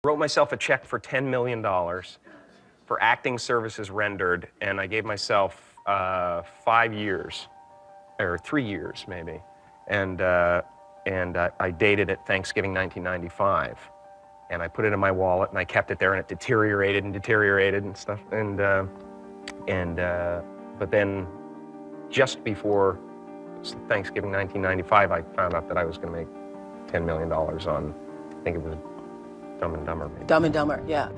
Wrote myself a check for $10 million for acting services rendered, and I gave myself 5 years, or 3 years maybe, and I dated it Thanksgiving 1995, and I put it in my wallet and I kept it there, and it deteriorated and stuff, but then just before Thanksgiving 1995, I found out that I was going to make $10 million on, I think it was Dumb and Dumber, maybe. Dumb and Dumber, yeah.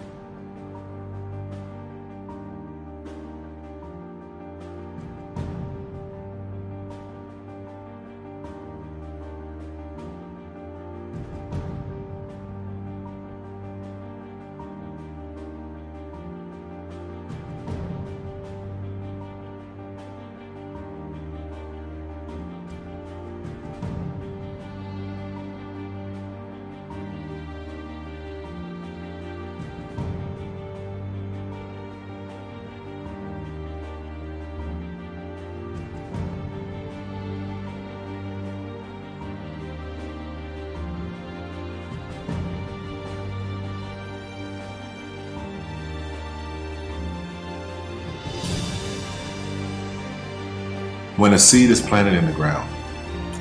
When a seed is planted in the ground,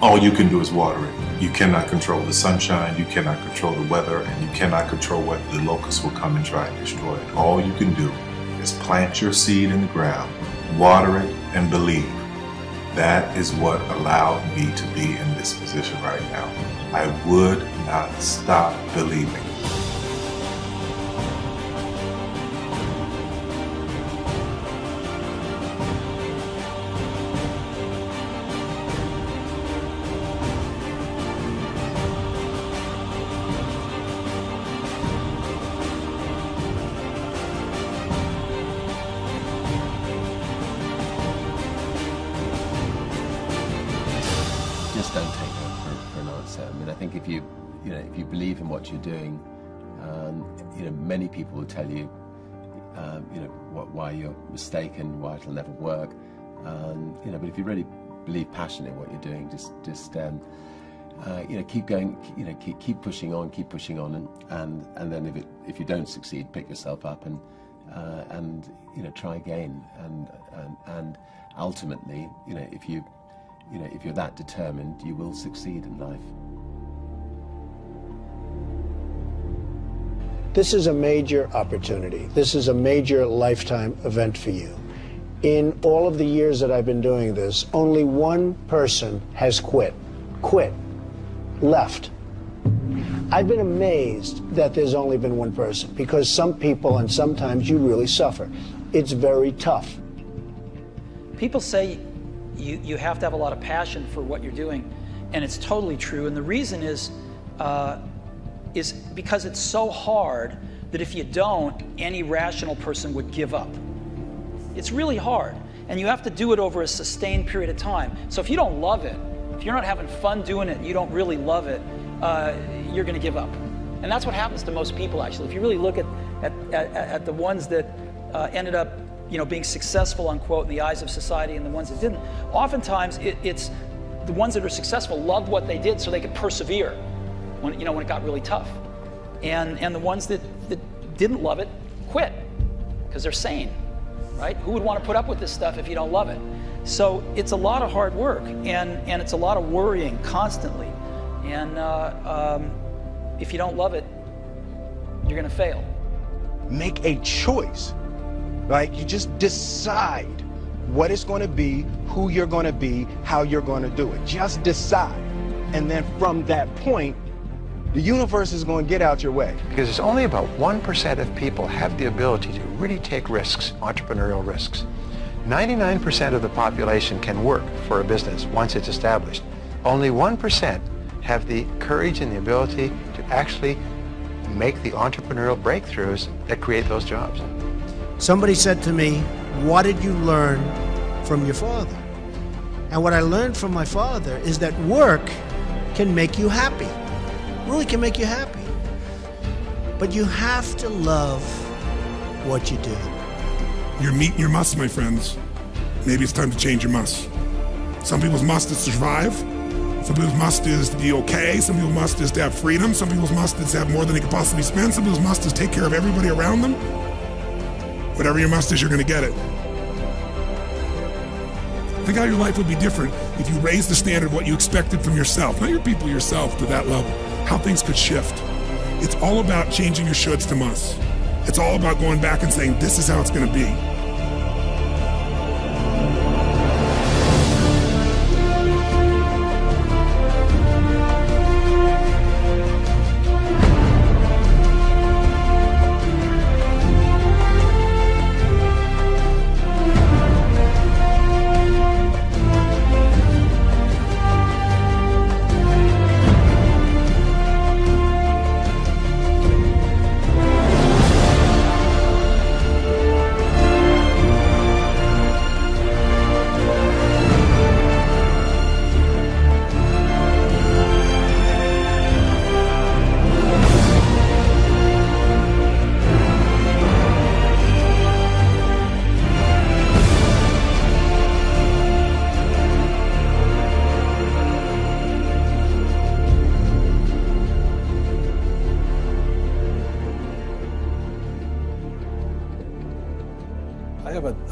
all you can do is water it. You cannot control the sunshine, you cannot control the weather, and you cannot control whether the locusts will come and try and destroy it. All you can do is plant your seed in the ground, water it, and believe. That is what allowed me to be in this position right now. I would not stop believing. Just don't take no for an answer. I mean, I think if you believe in what you're doing, many people will tell you, why you're mistaken, why it'll never work. But if you really believe passionately in what you're doing, just keep going. Keep pushing on, and then if you don't succeed, pick yourself up and try again. And ultimately, if you're that determined, you will succeed in life. This is a major opportunity. This is a major lifetime event for you. In all of the years that I've been doing this, only one person has quit, left. I've been amazed that there's only been one person, because some people, and sometimes you really suffer. It's very tough. People say you have to have a lot of passion for what you're doing, and it's totally true. And the reason is because it's so hard that if you don't, any rational person would give up. It's really hard, and you have to do it over a sustained period of time. So if you don't love it, if you're not having fun doing it, and you don't really love it, you're going to give up. And that's what happens to most people, actually. If you really look at the ones that ended up being successful, unquote, in the eyes of society, and the ones that didn't, oftentimes it's the ones that are successful loved what they did so they could persevere when it got really tough. And the ones that didn't love it quit because they're sane, right? Who would want to put up with this stuff if you don't love it? So it's a lot of hard work, and it's a lot of worrying constantly. And if you don't love it, you're going to fail. Make a choice. Like, you just decide what it's going to be, who you're going to be, how you're going to do it. Just decide. And then from that point, the universe is going to get out your way. Because it's only about 1% of people have the ability to really take risks, entrepreneurial risks. 99% of the population can work for a business once it's established. Only 1% have the courage and the ability to actually make the entrepreneurial breakthroughs that create those jobs. Somebody said to me, what did you learn from your father? And what I learned from my father is that work can make you happy. Really can make you happy. But you have to love what you do. You're meeting your must, my friends. Maybe it's time to change your must. Some people's must is survive. For Some people's must is to be okay. Some people's must is to have freedom. Some people's must is to have more than they could possibly spend. Some people's must is take care of everybody around them. Whatever your must is, you're going to get it. Think how your life would be different if you raised the standard of what you expected from yourself, not your people, yourself, to that level. How things could shift. It's all about changing your shoulds to musts. It's all about going back and saying, this is how it's going to be.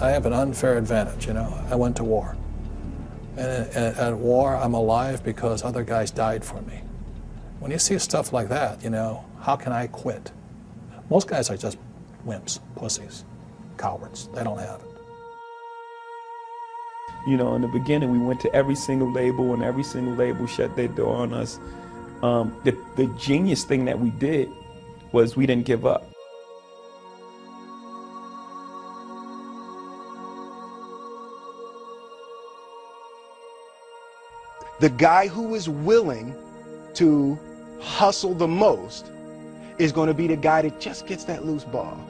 I have an unfair advantage, you know. I went to war. And at war, I'm alive because other guys died for me. When you see stuff like that, you know, how can I quit? Most guys are just wimps, pussies, cowards. They don't have it. You know, in the beginning, we went to every single label, and every single label shut their door on us. The genius thing that we did was we didn't give up. The guy who is willing to hustle the most is going to be the guy that just gets that loose ball.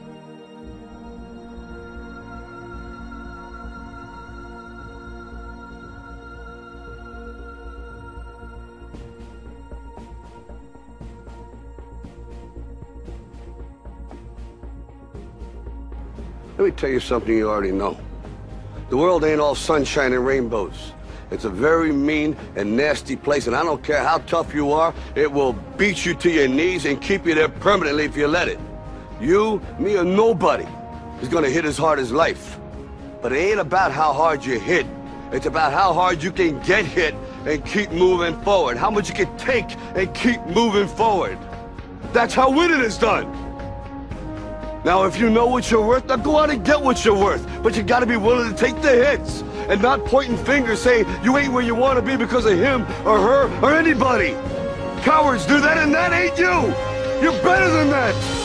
Let me tell you something you already know. The world ain't all sunshine and rainbows. It's a very mean and nasty place, and I don't care how tough you are, it will beat you to your knees and keep you there permanently if you let it. You, me, or nobody is gonna hit as hard as life. But it ain't about how hard you hit. It's about how hard you can get hit and keep moving forward. How much you can take and keep moving forward. That's how winning is done. Now, if you know what you're worth, now go out and get what you're worth. But you gotta be willing to take the hits and not pointing fingers saying you ain't where you want to be because of him or her or anybody. Cowards do that, and that ain't you. You're better than that.